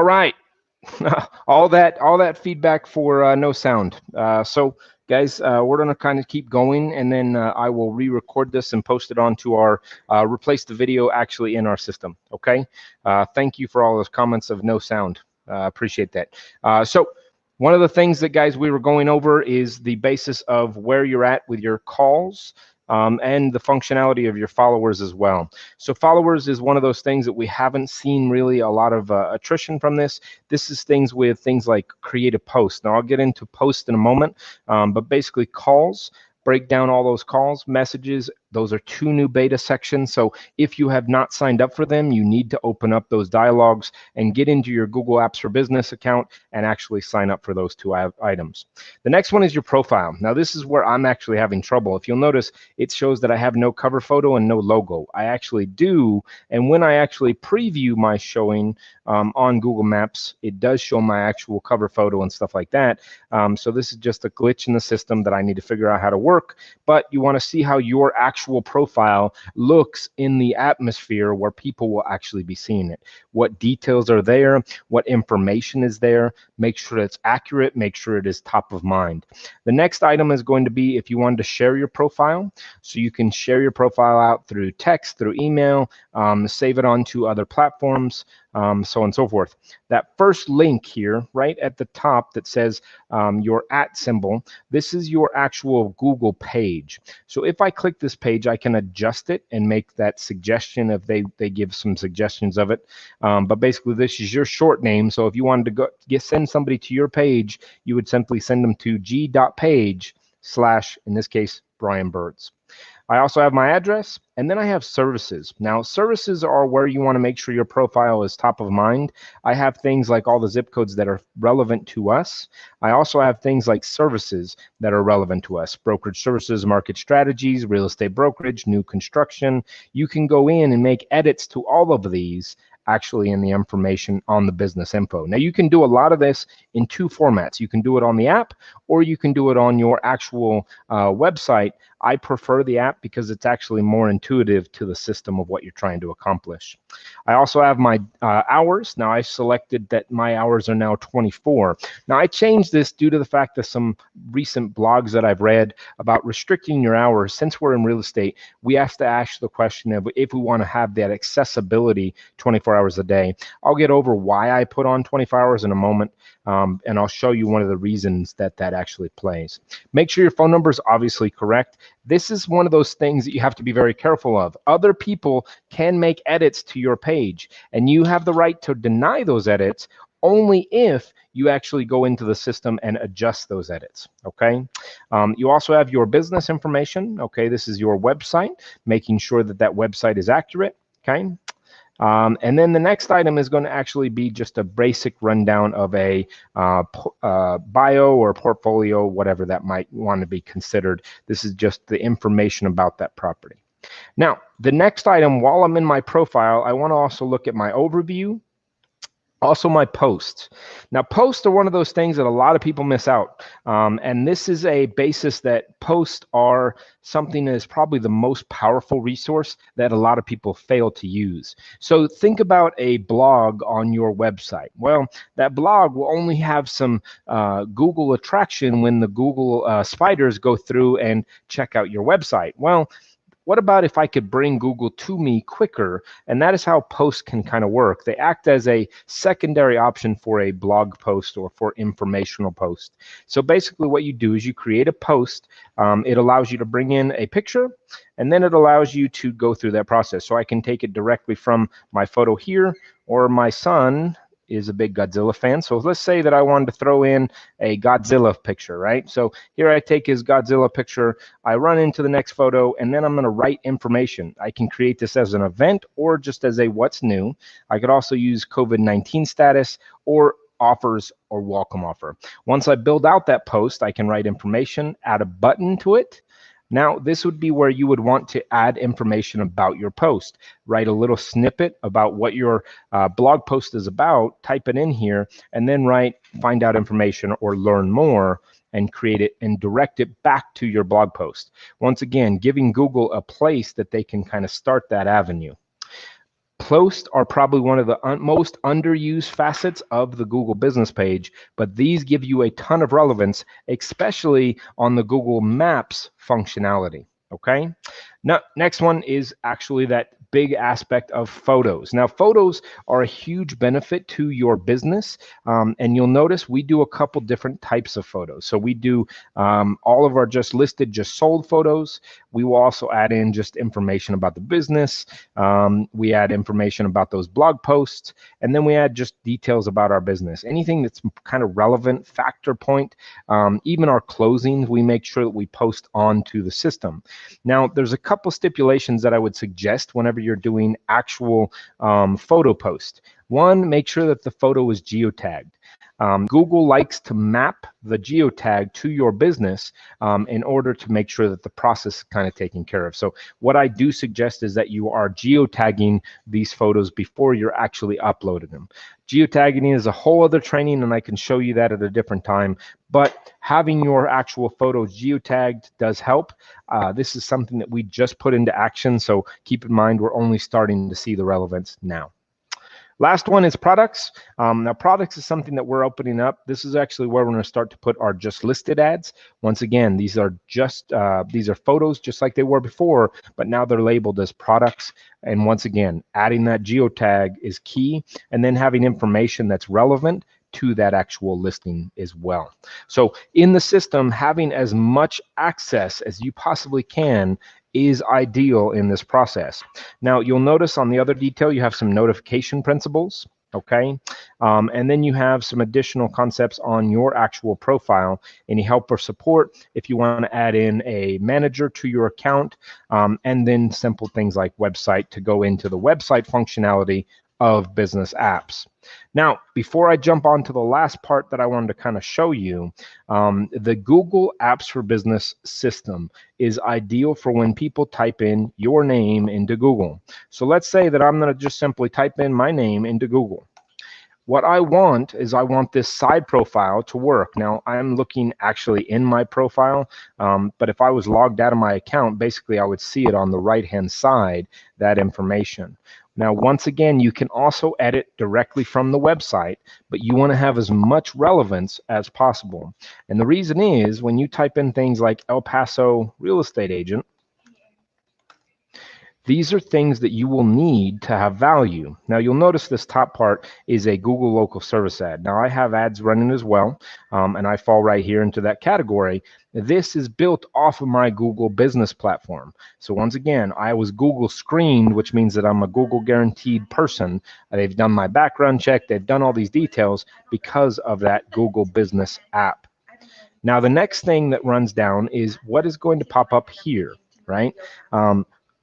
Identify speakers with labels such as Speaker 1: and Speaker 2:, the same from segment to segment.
Speaker 1: All right. all that feedback for no sound. So guys, we're gonna kind of keep going, and then I will re-record this and post it onto our replace the video actually in our system. Okay. Thank you for all those comments of no sound. Appreciate that. So one of the things that, guys, we were going over is the basis of where you're at with your calls, and the functionality of your followers as well. So followers is one of those things that we haven't seen really a lot of attrition from this. This is things with things like create a post. Now I'll get into post in a moment, but basically calls, break down all those calls, messages. Those are 2 new beta sections. So if you have not signed up for them, you need to open up those dialogues and get into your Google Apps for Business account and actually sign up for those 2 items. The next one is your profile. Now this is where I'm actually having trouble. If you'll notice, it shows that I have no cover photo and no logo. I actually do, and when I actually preview my showing on Google Maps, it does show my actual cover photo and stuff like that. So this is just a glitch in the system that I need to figure out how to work. But you want to see how your actual profile looks in the atmosphere where people will actually be seeing it. What details are there? What information is there? Make sure it's accurate. Make sure it is top of mind. The next item is going to be if you wanted to share your profile. So you can share your profile out through text, through email, save it onto other platforms, so on and so forth. That first link here, right at the top that says your @ symbol, this is your actual Google page. So if I click this page, I can adjust it and make that suggestion if they give some suggestions of it. But basically, this is your short name. So if you wanted to send somebody to your page, you would simply send them to g.page/ in this case, Brian Birds. I also have my address, and then I have services. Now, services are where you want to make sure your profile is top of mind. I have things like all the zip codes that are relevant to us. I also have things like services that are relevant to us. Brokerage services, market strategies, real estate brokerage, new construction. You can go in and make edits to all of these actually in the information on the business info. Now you can do a lot of this in 2 formats. You can do it on the app, or you can do it on your actual website. I prefer the app because it's actually more intuitive to the system of what you're trying to accomplish. I also have my hours. Now I selected that my hours are now 24. Now I changed this due to the fact that some recent blogs that I've read about restricting your hours. Since we're in real estate, we have to ask the question of if we want to have that accessibility 24 hours a day. I'll get over why I put on 24 hours in a moment, and I'll show you one of the reasons that actually plays. Make sure your phone number is obviously correct. This is one of those things that you have to be very careful of. Other people can make edits to your page, and you have the right to deny those edits only if you actually go into the system and adjust those edits, okay? You also have your business information, okay? This is your website, making sure that that website is accurate, okay? And then the next item is going to actually be just a basic rundown of a bio or portfolio, whatever that might want to be considered. This is just the information about that property. Now, the next item, while I'm in my profile, I want to also look at my overview, also my posts. Now, posts are one of those things that a lot of people miss out. And this is a basis that posts are something that is probably the most powerful resource that a lot of people fail to use. So think about a blog on your website. Well, that blog will only have some Google attraction when the Google spiders go through and check out your website. Well, what about if I could bring Google to me quicker? And that is how posts can kind of work. They act as a secondary option for a blog post or for informational post. So basically what you do is you create a post. It allows you to bring in a picture, and then it allows you to go through that process. So I can take it directly from my photo here, or my son is a big Godzilla fan. So let's say that I wanted to throw in a Godzilla picture, right? So here I take his Godzilla picture, I run into the next photo, and then I'm going to write information. I can create this as an event or just as a what's new. I could also use COVID-19 status or offers or welcome offer. Once I build out that post, I can write information, add a button to it. Now, this would be where you would want to add information about your post. Write a little snippet about what your blog post is about, type it in here, and then write find out information or learn more, and create it and direct it back to your blog post. Once again, giving Google a place that they can kind of start that avenue. Posts are probably one of the most underused facets of the Google business page, but these give you a ton of relevance, especially on the Google Maps functionality. Okay. Now, next one is actually that big aspect of photos. Now, photos are a huge benefit to your business, and you'll notice we do a couple different types of photos. So we do all of our just listed, just sold photos. We will also add in just information about the business. We add information about those blog posts, and then we add just details about our business. Anything that's kind of relevant, factor point, even our closings, we make sure that we post onto the system. Now, there's a couple stipulations that I would suggest whenever you're doing actual photo post. One, make sure that the photo is geotagged. Google likes to map the geotag to your business in order to make sure that the process is kind of taken care of. So what I do suggest is that you are geotagging these photos before you're actually uploading them. Geotagging is a whole other training, and I can show you that at a different time. But having your actual photos geotagged does help. This is something that we just put into action, so keep in mind we're only starting to see the relevance now. Last one is products. Now, products is something that we're opening up. This is actually where we're going to start to put our just listed ads. Once again, these are photos just like they were before, but now they're labeled as products. And once again, adding that geotag is key, and then having information that's relevant to that actual listing as well. So in the system, having as much access as you possibly can is ideal in this process. Now, you'll notice on the other detail, you have some notification principles, okay? And then you have some additional concepts on your actual profile, any help or support if you want to add in a manager to your account, and then simple things like website to go into the website functionality of business apps. Now, before I jump on to the last part that I wanted to kind of show you, the Google Apps for Business system is ideal for when people type in your name into Google. So let's say that I'm going to just simply type in my name into Google. What I want is I want this side profile to work. Now, I'm looking actually in my profile, but if I was logged out of my account, basically I would see it on the right-hand side, that information. Now, once again, you can also edit directly from the website, but you want to have as much relevance as possible. And the reason is when you type in things like El Paso real estate agent, these are things that you will need to have value. Now, you'll notice this top part is a Google local service ad. Now, I have ads running as well, and I fall right here into that category. This is built off of my Google business platform. So once again, I was Google screened, which means that I'm a Google guaranteed person. They've done my background check. They've done all these details because of that Google business app. Now, the next thing that runs down is what is going to pop up here, right?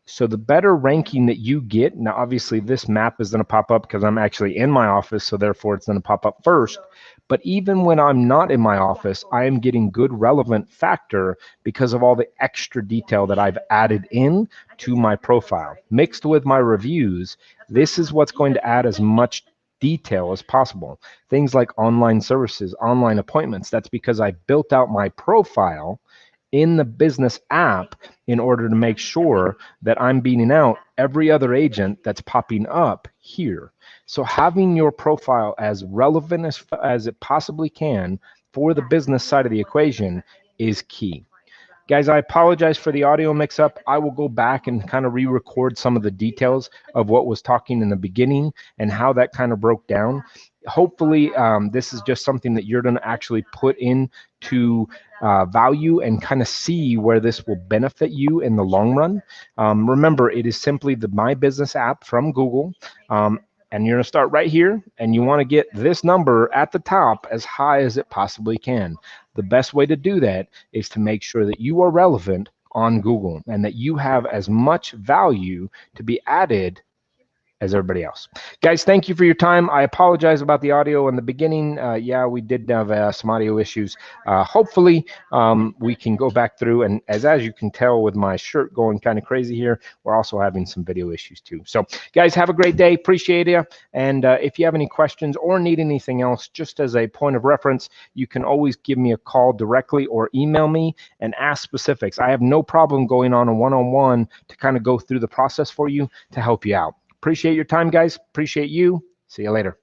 Speaker 1: So the better ranking that you get, now obviously this map is going to pop up because I'm actually in my office, so therefore it's going to pop up first. But even when I'm not in my office, I am getting good relevant factor because of all the extra detail that I've added in to my profile. Mixed with my reviews, this is what's going to add as much detail as possible. Things like online services, online appointments, that's because I built out my profile in the business app in order to make sure that I'm beating out every other agent that's popping up here. So having your profile as relevant as it possibly can for the business side of the equation is key. Guys, I apologize for the audio mix-up. I will go back and kind of re-record some of the details of what was talking in the beginning and how that kind of broke down. Hopefully, this is just something that you're going to actually put into value and kind of see where this will benefit you in the long run. Remember, it is simply the My Business app from Google. And you're going to start right here, and you want to get this number at the top as high as it possibly can. The best way to do that is to make sure that you are relevant on Google and that you have as much value to be added as everybody else. Guys, thank you for your time. I apologize about the audio in the beginning. Yeah, we did have some audio issues. Hopefully, we can go back through, and as you can tell with my shirt going kind of crazy here, we're also having some video issues too. So, guys, have a great day. Appreciate you. And if you have any questions or need anything else, just as a point of reference, you can always give me a call directly or email me and ask specifics. I have no problem going on a one-on-one to kind of go through the process for you to help you out. Appreciate your time, guys. Appreciate you. See you later.